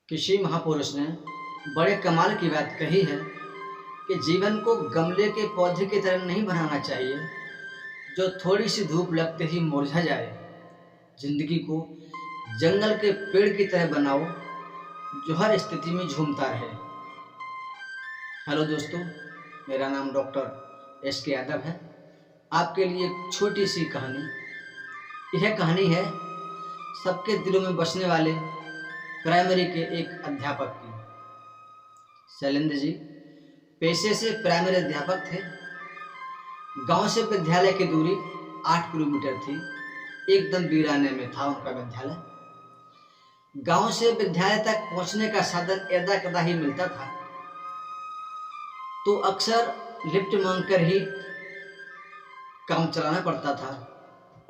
किसी महापुरुष ने बड़े कमाल की बात कही है कि जीवन को गमले के पौधे की तरह नहीं बनाना चाहिए जो थोड़ी सी धूप लगते ही मुरझा जाए। जिंदगी को जंगल के पेड़ की तरह बनाओ जो हर स्थिति में झूमता रहे। हेलो दोस्तों, मेरा नाम डॉक्टर एस के यादव है। आपके लिए एक छोटी सी कहानी। यह कहानी है सबके दिलों में बसने वाले प्राइमरी के एक अध्यापक की। शैलेंद्र जी पेशे से प्राइमरी अध्यापक थे। गांव से विद्यालय की दूरी 8 किलोमीटर थी। एकदम वीराने में था उनका विद्यालय। गांव से विद्यालय तक पहुंचने का साधन एदा कदा ही मिलता था, तो अक्सर लिफ्ट मांगकर ही काम चलाना पड़ता था,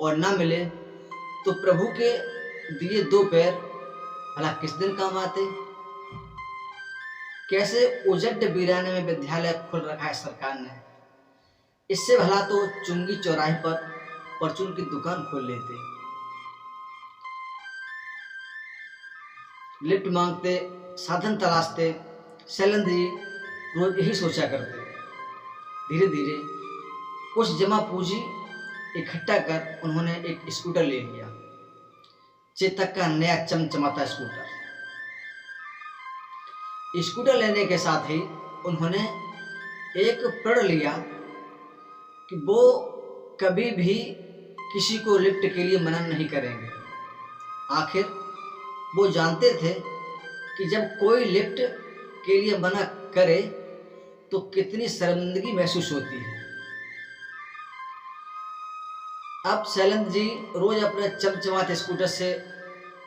और ना मिले तो प्रभु के दिए 2 पैर भला किस दिन काम आते। कैसे उजड्ड वीराने में विद्यालय खोल रखा है सरकार ने, इससे भला तो चुंगी चौराहे पर परचून की दुकान खोल लेते। लिफ्ट मांगते, साधन तलाशते शैलेंद्र जी रोज यही सोचा करते। धीरे धीरे कुछ जमा पूंजी इकट्ठा कर उन्होंने एक स्कूटर ले लिया। चेतक का नया चमचमाता स्कूटर लेने के साथ ही उन्होंने एक प्रण लिया कि वो कभी भी किसी को लिफ्ट के लिए मना नहीं करेंगे। आखिर वो जानते थे कि जब कोई लिफ्ट के लिए मना करे तो कितनी शर्मिंदगी महसूस होती है। अब शैलेंद्र जी रोज अपने चमचमाते स्कूटर से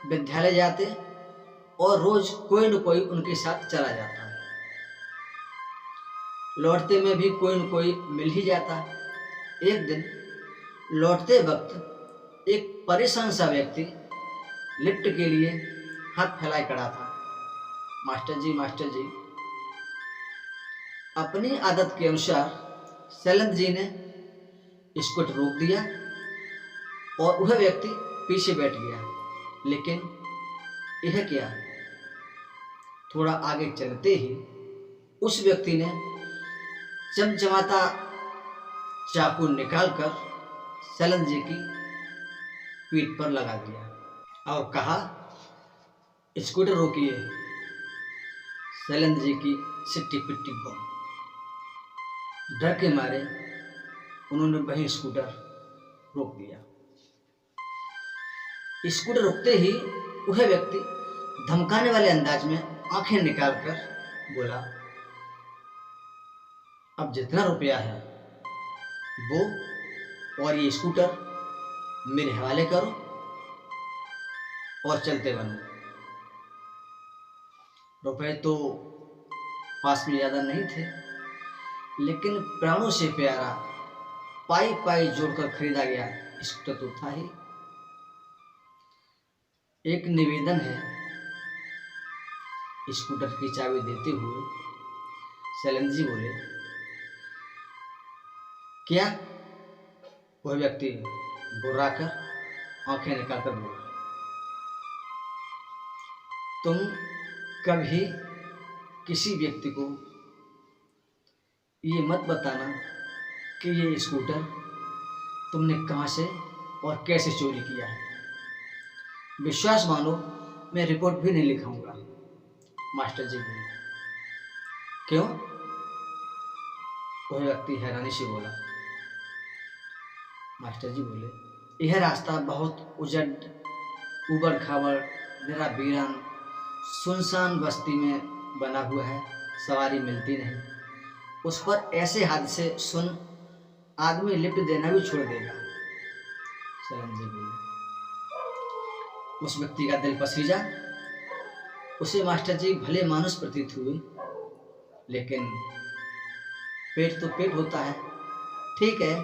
विद्यालय जाते और रोज कोई न कोई उनके साथ चला जाता। लौटते में भी कोई न कोई मिल ही जाता। एक दिन लौटते वक्त एक परेशान सा व्यक्ति लिफ्ट के लिए हाथ फैलाए खड़ा था। मास्टर जी। अपनी आदत के अनुसार शैलेंद्र जी ने स्कूटर रोक दिया और वह व्यक्ति पीछे बैठ गया। लेकिन यह क्या, थोड़ा आगे चलते ही उस व्यक्ति ने चमचमाता चाकू निकालकर शैलेंद्र जी की पीठ पर लगा दिया और कहा, स्कूटर रोकिए। शैलेंद्र जी की सिट्टी पिट्टी गुम। डर के मारे उन्होंने वही स्कूटर रोक दिया। स्कूटर रुकते ही वह व्यक्ति धमकाने वाले अंदाज में आंखें निकालकर बोला, अब जितना रुपया है वो और ये स्कूटर मेरे हवाले करो और चलते बनो। रुपए तो पास में ज्यादा नहीं थे, लेकिन प्राणों से प्यारा पाई पाई जोड़कर खरीदा गया स्कूटर तो था ही। एक निवेदन है। स्कूटर की चाबी देते हुए शैलेंद्र जी बोले, क्या? वह व्यक्ति बुर्राकर आंखें निकालकर बोला, तुम कभी किसी व्यक्ति को ये मत बताना कि ये स्कूटर तुमने कहां से और कैसे चोरी किया है। विश्वास मानो मैं रिपोर्ट भी नहीं लिखाऊंगा। मास्टर जी बोले, क्यों? वह व्यक्ति हैरानी से बोला। मास्टर जी बोले, यह रास्ता बहुत उजड़ उबड़ खाबड़ निरा वीरान सुनसान बस्ती में बना हुआ है। सवारी मिलती नहीं। उस पर ऐसे हादसे सुन आदमी लिफ्ट देना भी छोड़ देगा। शैलेंद्र जी बोले। उस व्यक्ति का दिल पसीजा। उसे मास्टर जी भले मानुस प्रतीत हुए, लेकिन पेट तो पेट होता है। ठीक है,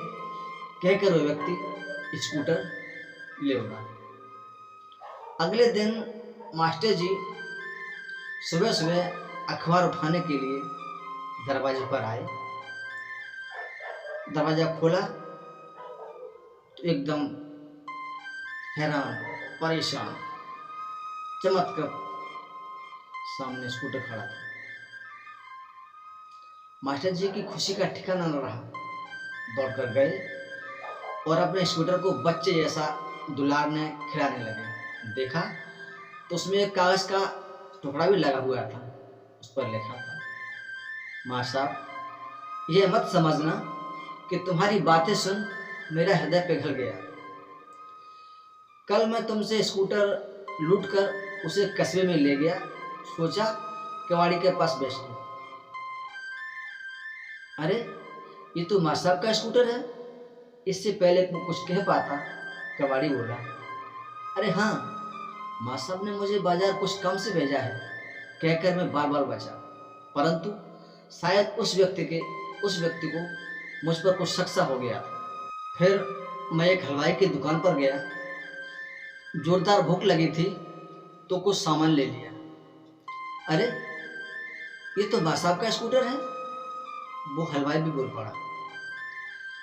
कहकर वह व्यक्ति स्कूटर ले उड़ा। अगले दिन मास्टर जी सुबह सुबह अखबार उठाने के लिए दरवाजे पर आए। दरवाजा खोला तो एकदम हैरान, परेशान, चमककर सामने स्कूटर खड़ा था। मास्टर जी की खुशी का ठिकाना न रहा, दौड़कर गए और अपने स्कूटर को बच्चे जैसा दुलारने खिलाने लगे। देखा तो उसमें एक कागज का टुकड़ा भी लगा हुआ था। उस पर लिखा था, माँ साहब, ये मत समझना कि तुम्हारी बातें सुन मेरा हृदय पिघल गया। कल मैं तुमसे स्कूटर लूट कर उसे कस्बे में ले गया, सोचा कबाड़ी के पास बेच दूं। अरे ये तो माँ साहब का स्कूटर है। इससे पहले कुछ कह पाता, कबाड़ी बोला, अरे हाँ, माँ साहब ने मुझे बाजार कुछ कम से भेजा है, कहकर मैं बार बार बचा। परंतु शायद उस व्यक्ति को मुझ पर कुछ शक सा हो गया। फिर मैं एक हलवाई की दुकान पर गया। जोरदार भूख लगी थी तो कुछ सामान ले लिया। अरे ये तो माँ साहब का स्कूटर है, वो हलवाई भी बोल पड़ा।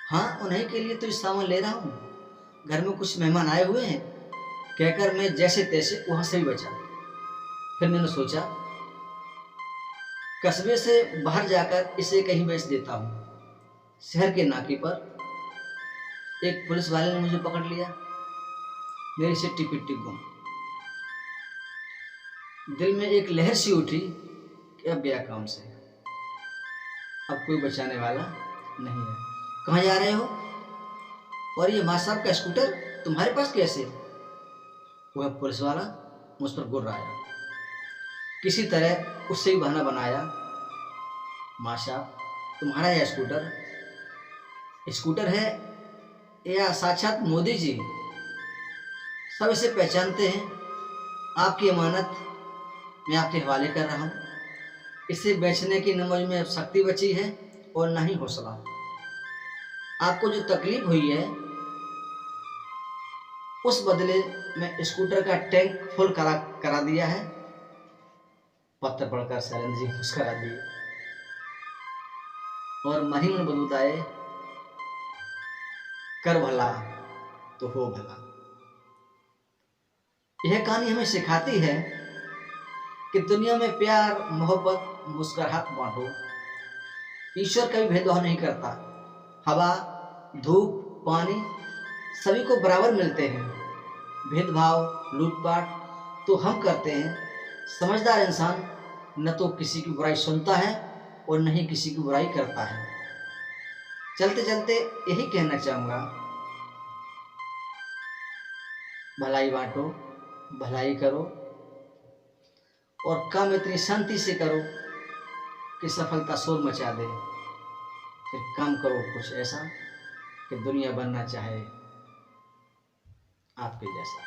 हाँ, उन्हीं के लिए तो इस सामान ले रहा हूँ, घर में कुछ मेहमान आए हुए हैं, कहकर मैं जैसे तैसे वहां से भी बचा। फिर मैंने सोचा कस्बे से बाहर जाकर इसे कहीं बेच देता हूँ। शहर के नाके पर एक पुलिस वाले ने मुझे पकड़ लिया, मेरी सिट्टी पिट्टी गुम। दिल में एक लहर सी उठी कि अब गया काम से, अब कोई बचाने वाला नहीं है। कहाँ जा रहे हो? और ये माँ साहब का स्कूटर तुम्हारे पास कैसे? वह पुलिस वाला मुझ पर गुर्राया। किसी तरह उससे ही बहाना बनाया, माँ साहब, तुम्हारा यह स्कूटर है या साक्षात मोदी जी? सब इसे पहचानते हैं। आपकी अमानत मैं आपके हवाले कर रहा हूँ। इसे बेचने की न मुझ में शक्ति बची है और न ही हौसला। आपको जो तकलीफ हुई है उस बदले में स्कूटर का टैंक फुल करा दिया है। पत्र पढ़कर शैलेंद्र जी मुस्करा दिए और मन ही मन बदुताए, कर भला तो हो भला। यह कहानी हमें सिखाती है कि दुनिया में प्यार, मोहब्बत, मुस्कुराहट बांटो। ईश्वर कभी भेदभाव नहीं करता। हवा, धूप, पानी सभी को बराबर मिलते हैं। भेदभाव, लूटपाट तो हम करते हैं। समझदार इंसान न तो किसी की बुराई सुनता है और न ही किसी की बुराई करता है। चलते चलते यही कहना चाहूँगा, भलाई बांटो, भलाई करो और काम इतनी शांति से करो कि सफलता शोर मचा दे। फिर काम करो कुछ ऐसा कि दुनिया बनना चाहे आपके जैसा।